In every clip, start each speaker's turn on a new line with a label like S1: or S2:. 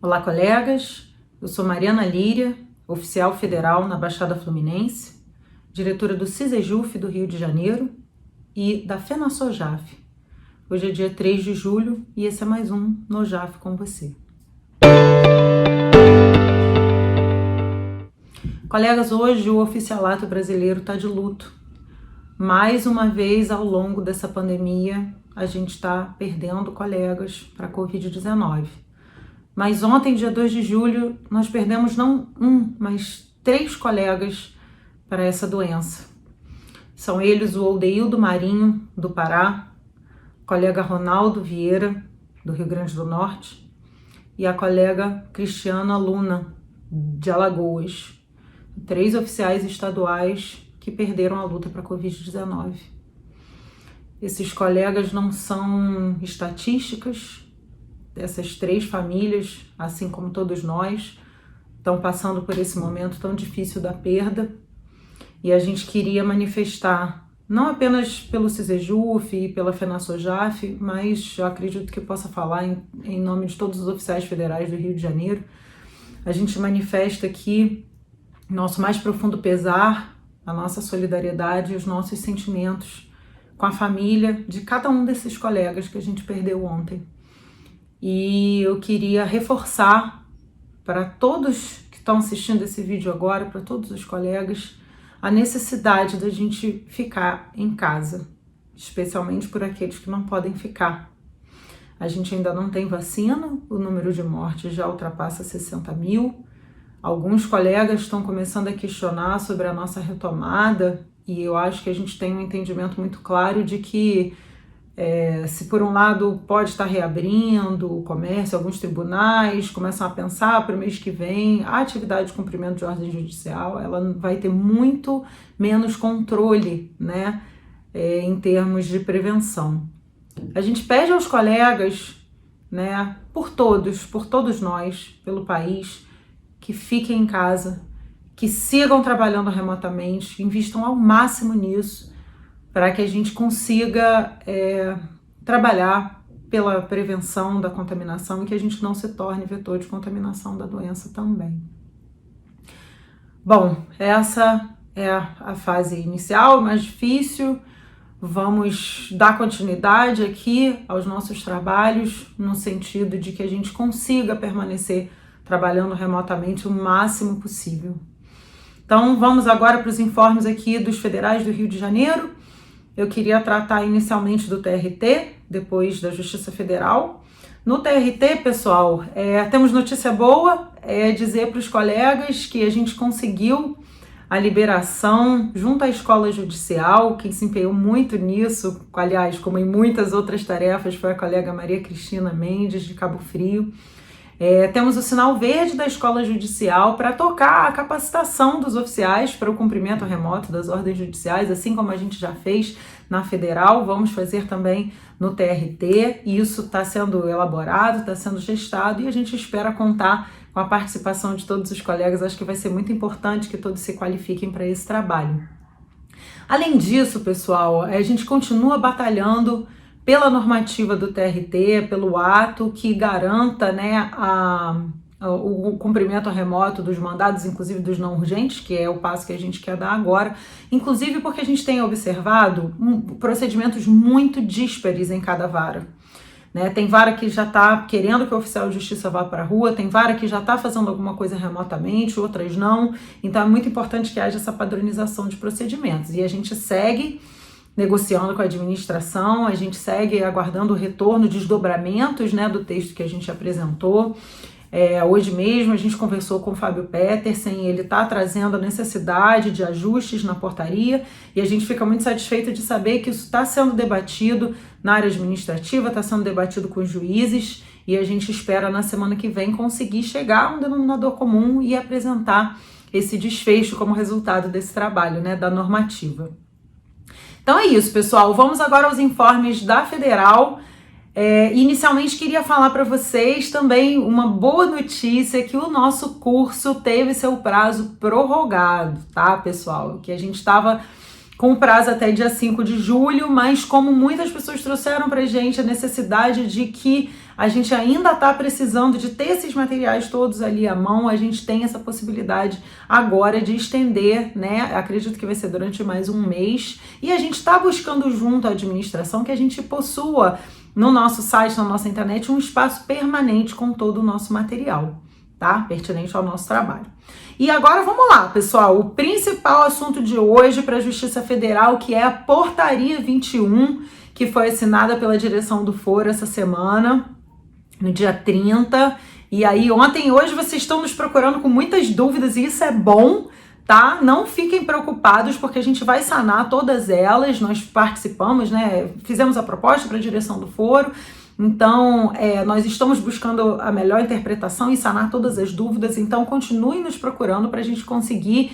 S1: Olá, colegas. Eu sou Mariana Líria, oficial federal na Baixada Fluminense, diretora do CISEJUF do Rio de Janeiro e da FENASOJAF. Hoje é dia 3 de julho e esse é mais um NoJAF com você. Colegas, hoje o oficialato brasileiro está de luto. Mais uma vez ao longo dessa pandemia, a gente está perdendo colegas para a Covid-19. Mas ontem, dia 2 de julho, nós perdemos não um, mas 3 colegas para essa doença. São eles o Odeildo Marinho, do Pará, o colega Ronaldo Vieira, do Rio Grande do Norte, e a colega Cristiana Luna, de Alagoas. 3 oficiais estaduais que perderam a luta para a Covid-19. Esses colegas não são estatísticas. Essas 3 famílias, assim como todos nós, estão passando por esse momento tão difícil da perda. E a gente queria manifestar, não apenas pelo CISEJUF e pela FENASOJAF, mas eu acredito que possa falar em nome de todos os oficiais federais do Rio de Janeiro. A gente manifesta aqui nosso mais profundo pesar, a nossa solidariedade e os nossos sentimentos com a família de cada um desses colegas que a gente perdeu ontem. E eu queria reforçar para todos que estão assistindo esse vídeo agora, para todos os colegas, a necessidade da gente ficar em casa, especialmente por aqueles que não podem ficar. A gente ainda não tem vacina, o número de mortes já ultrapassa 60 mil. Alguns colegas estão começando a questionar sobre a nossa retomada e eu acho que a gente tem um entendimento muito claro de que se por um lado pode estar reabrindo o comércio, alguns tribunais começam a pensar para o mês que vem, a atividade de cumprimento de ordem judicial, ela vai ter muito menos controle, né, em termos de prevenção. A gente pede aos colegas, né, por todos nós, pelo país, que fiquem em casa, que sigam trabalhando remotamente, invistam ao máximo nisso, para que a gente consiga trabalhar pela prevenção da contaminação e que a gente não se torne vetor de contaminação da doença também. Bom, essa é a fase inicial, mais difícil. Vamos dar continuidade aqui aos nossos trabalhos, no sentido de que a gente consiga permanecer trabalhando remotamente o máximo possível. Então, vamos agora para os informes aqui dos federais do Rio de Janeiro. Eu queria tratar inicialmente do TRT, depois da Justiça Federal. No TRT, pessoal, temos notícia boa, dizer para os colegas que a gente conseguiu a liberação junto à Escola Judicial. Quem se empenhou muito nisso, aliás, como em muitas outras tarefas, foi a colega Maria Cristina Mendes, de Cabo Frio. Temos o sinal verde da Escola Judicial para tocar a capacitação dos oficiais para o cumprimento remoto das ordens judiciais, assim como a gente já fez na Federal, vamos fazer também no TRT. Isso está sendo elaborado, está sendo gestado e a gente espera contar com a participação de todos os colegas. Acho que vai ser muito importante que todos se qualifiquem para esse trabalho. Além disso, pessoal, a gente continua batalhando pela normativa do TRT, pelo ato que garanta, né, o cumprimento remoto dos mandados, inclusive dos não urgentes, que é o passo que a gente quer dar agora, inclusive porque a gente tem observado procedimentos muito díspares em cada vara. Né? Tem vara que já está querendo que o oficial de justiça vá para a rua, tem vara que já está fazendo alguma coisa remotamente, outras não. Então é muito importante que haja essa padronização de procedimentos. E a gente segue negociando com a administração, a gente segue aguardando o retorno, desdobramentos, né, do texto que a gente apresentou. Hoje mesmo a gente conversou com o Fábio Petersen, ele está trazendo a necessidade de ajustes na portaria e a gente fica muito satisfeito de saber que isso está sendo debatido na área administrativa, está sendo debatido com os juízes e a gente espera na semana que vem conseguir chegar a um denominador comum e apresentar esse desfecho como resultado desse trabalho, né, da normativa. Então é isso, pessoal. Vamos agora aos informes da Federal. Inicialmente queria falar para vocês também uma boa notícia, que o nosso curso teve seu prazo prorrogado, tá, pessoal? Que a gente estava com prazo até dia 5 de julho, mas como muitas pessoas trouxeram pra gente a necessidade de que a gente ainda está precisando de ter esses materiais todos ali à mão, a gente tem essa possibilidade agora de estender, né? Acredito que vai ser durante mais um mês, e a gente está buscando junto à administração que a gente possua no nosso site, na nossa internet, um espaço permanente com todo o nosso material, tá? Pertinente ao nosso trabalho. E agora vamos lá, pessoal, o principal assunto de hoje para a Justiça Federal, que é a Portaria 21, que foi assinada pela direção do Foro essa semana, no dia 30. E aí, ontem e hoje vocês estão nos procurando com muitas dúvidas, e isso é bom, tá? Não fiquem preocupados, porque a gente vai sanar todas elas. Nós participamos, né? Fizemos a proposta para a direção do Foro. Então, nós estamos buscando a melhor interpretação e sanar todas as dúvidas. Então, continuem nos procurando para a gente conseguir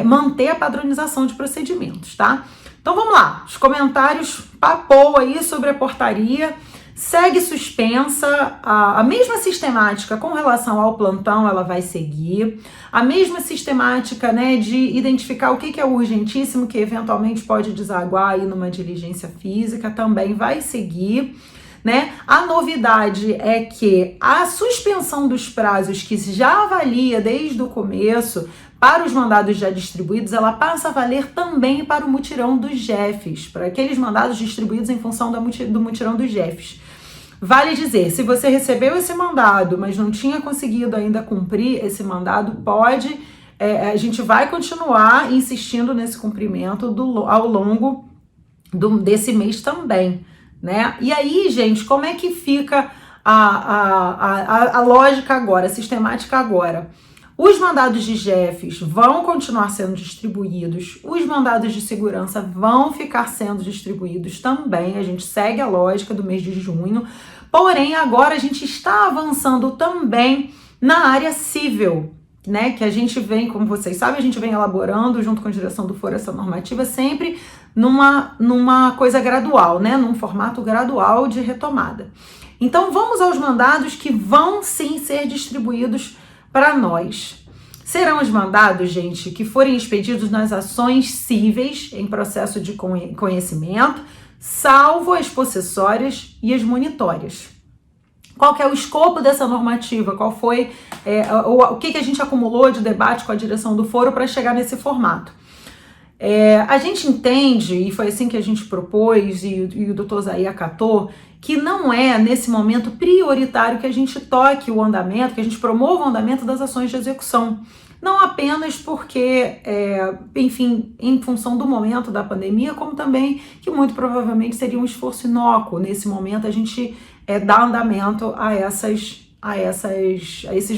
S1: manter a padronização de procedimentos, tá? Então, vamos lá. Os comentários papou aí sobre a portaria. Segue suspensa, a mesma sistemática com relação ao plantão, ela vai seguir. A mesma sistemática, né, de identificar o que é urgentíssimo, que eventualmente pode desaguar aí numa diligência física, também vai seguir. Né? A novidade é que a suspensão dos prazos, que já avalia desde o começo para os mandados já distribuídos, ela passa a valer também para o mutirão dos jefes, para aqueles mandados distribuídos em função do mutirão dos jefes. Vale dizer, se você recebeu esse mandado, mas não tinha conseguido ainda cumprir esse mandado, a gente vai continuar insistindo nesse cumprimento ao longo desse mês também. Né? E aí, gente, como é que fica a lógica agora, a sistemática agora? Os mandados de jefes vão continuar sendo distribuídos, os mandados de segurança vão ficar sendo distribuídos também, a gente segue a lógica do mês de junho, porém agora a gente está avançando também na área civil, né? Que a gente vem, como vocês sabem, a gente vem elaborando junto com a direção do Foro essa normativa sempre numa coisa gradual, né? Num formato gradual de retomada. Então vamos aos mandados que vão sim ser distribuídos para nós. Serão os mandados, gente, que forem expedidos nas ações cíveis em processo de conhecimento, salvo as possessórias e as monitórias. Qual que é o escopo dessa normativa? Qual foi o que a gente acumulou de debate com a direção do Foro para chegar nesse formato? A gente entende, e foi assim que a gente propôs, e o doutor Zahi acatou, que não é, nesse momento, prioritário que a gente toque o andamento, que a gente promova o andamento das ações de execução. Não apenas porque, enfim, em função do momento da pandemia, como também que muito provavelmente seria um esforço inócuo nesse momento a gente dar andamento a esses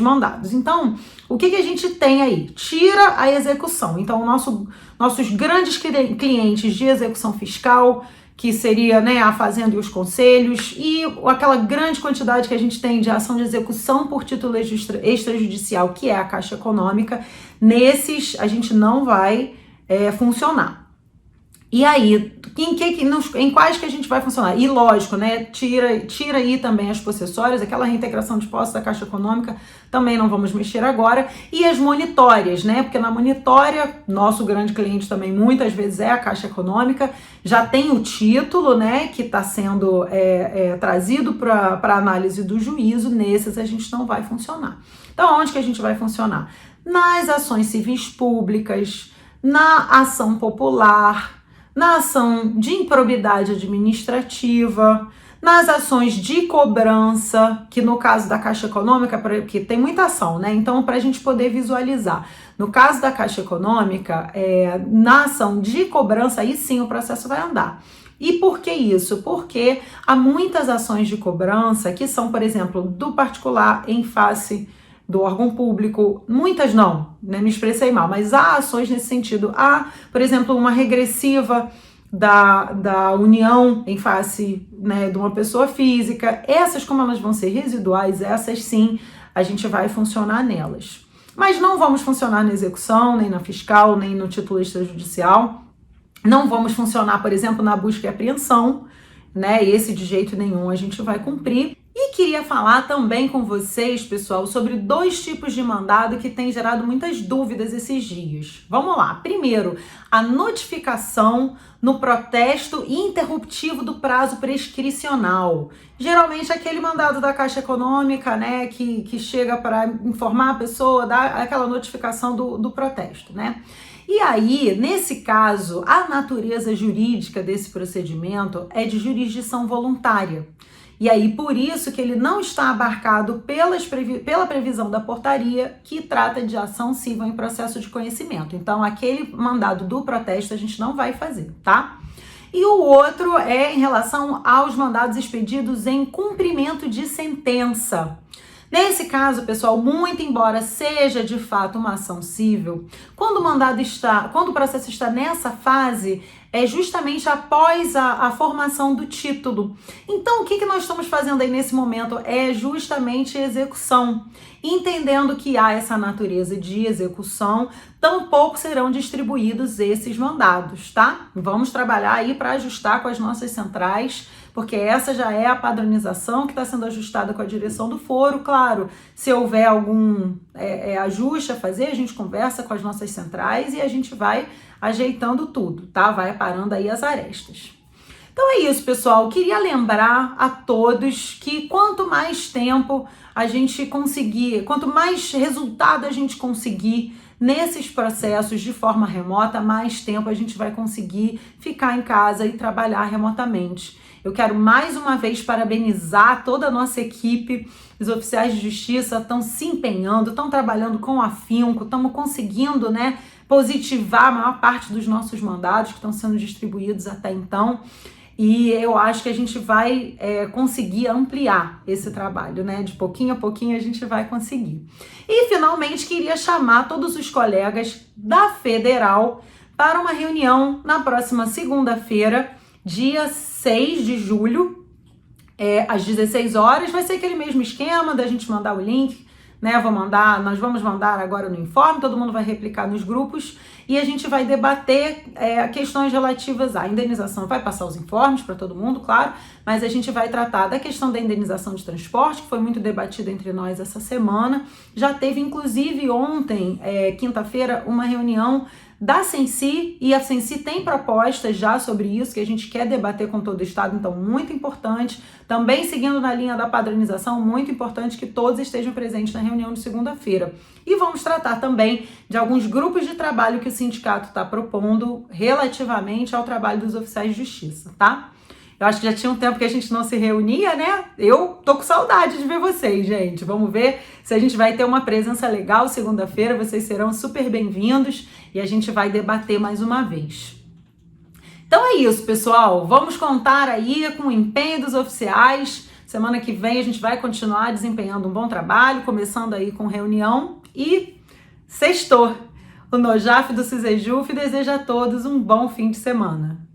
S1: mandados. Então, o que a gente tem aí? Tira a execução. Então, nossos grandes clientes de execução fiscal, que seria, né, a Fazenda e os conselhos, e aquela grande quantidade que a gente tem de ação de execução por título extrajudicial, que é a Caixa Econômica, nesses a gente não vai funcionar. E aí, em quais que a gente vai funcionar? E lógico, né, tira aí também as possessórias, aquela reintegração de posses da Caixa Econômica, também não vamos mexer agora. E as monitórias, né, porque na monitória, nosso grande cliente também muitas vezes é a Caixa Econômica, já tem o título, né, que está sendo trazido para análise do juízo, nesses a gente não vai funcionar. Então, onde que a gente vai funcionar? Nas ações civis públicas, na ação popular, na ação de improbidade administrativa, nas ações de cobrança, que no caso da Caixa Econômica, porque tem muita ação, né? Então, para a gente poder visualizar, no caso da Caixa Econômica, na ação de cobrança, aí sim o processo vai andar. E por que isso? Porque há muitas ações de cobrança que são, por exemplo, do particular em face do órgão público, muitas não, né, me expressei mal, mas há ações nesse sentido. Há, por exemplo, uma regressiva da União em face, né, de uma pessoa física. Essas, como elas vão ser residuais, essas sim, a gente vai funcionar nelas. Mas não vamos funcionar na execução, nem na fiscal, nem no título extrajudicial. Não vamos funcionar, por exemplo, na busca e apreensão, né, esse de jeito nenhum a gente vai cumprir. E queria falar também com vocês, pessoal, sobre 2 tipos de mandado que têm gerado muitas dúvidas esses dias. Vamos lá. Primeiro, a notificação no protesto interruptivo do prazo prescricional. Geralmente aquele mandado da Caixa Econômica, né, que chega para informar a pessoa, dá aquela notificação do protesto, né? E aí, nesse caso, a natureza jurídica desse procedimento é de jurisdição voluntária. E aí, por isso que ele não está abarcado pela previsão da portaria que trata de ação civil em processo de conhecimento. Então, aquele mandado do protesto a gente não vai fazer, tá? E o outro é em relação aos mandados expedidos em cumprimento de sentença. Nesse caso, pessoal, muito embora seja de fato uma ação civil, quando o processo está nessa fase, é justamente após a formação do título. Então, o que nós estamos fazendo aí nesse momento é justamente execução. Entendendo que há essa natureza de execução, tampouco serão distribuídos esses mandados, tá? Vamos trabalhar aí para ajustar com as nossas centrais, porque essa já é a padronização que está sendo ajustada com a direção do foro. Claro, se houver algum ajuste a fazer, a gente conversa com as nossas centrais e a gente vai ajeitando tudo, tá? Vai aparando aí as arestas. Então é isso, pessoal. Queria lembrar a todos que quanto mais tempo a gente conseguir, quanto mais resultado a gente conseguir nesses processos de forma remota, mais tempo a gente vai conseguir ficar em casa e trabalhar remotamente. Eu quero mais uma vez parabenizar toda a nossa equipe. Os oficiais de justiça estão se empenhando, estão trabalhando com afinco, estamos conseguindo, né, positivar a maior parte dos nossos mandados que estão sendo distribuídos até então. E eu acho que a gente vai conseguir ampliar esse trabalho, né? De pouquinho a pouquinho a gente vai conseguir. E finalmente queria chamar todos os colegas da Federal para uma reunião na próxima segunda-feira, dia 6 de julho, às 16 horas. Vai ser aquele mesmo esquema da gente mandar o link, né? Nós vamos mandar agora no informe, todo mundo vai replicar nos grupos e a gente vai debater questões relativas à indenização. Vai passar os informes para todo mundo, claro, mas a gente vai tratar da questão da indenização de transporte, que foi muito debatida entre nós essa semana. Já teve, inclusive, ontem, quinta-feira, uma reunião da Sensi, e a Sensi tem propostas já sobre isso, que a gente quer debater com todo o Estado, então muito importante. Também seguindo na linha da padronização, muito importante que todos estejam presentes na reunião de segunda-feira. E vamos tratar também de alguns grupos de trabalho que o sindicato está propondo relativamente ao trabalho dos oficiais de justiça, tá? Eu acho que já tinha um tempo que a gente não se reunia, né? Eu tô com saudade de ver vocês, gente. Vamos ver se a gente vai ter uma presença legal segunda-feira. Vocês serão super bem-vindos e a gente vai debater mais uma vez. Então é isso, pessoal. Vamos contar aí com o empenho dos oficiais. Semana que vem a gente vai continuar desempenhando um bom trabalho, começando aí com reunião e sextou. O Nojaf do Cisejuf deseja a todos um bom fim de semana.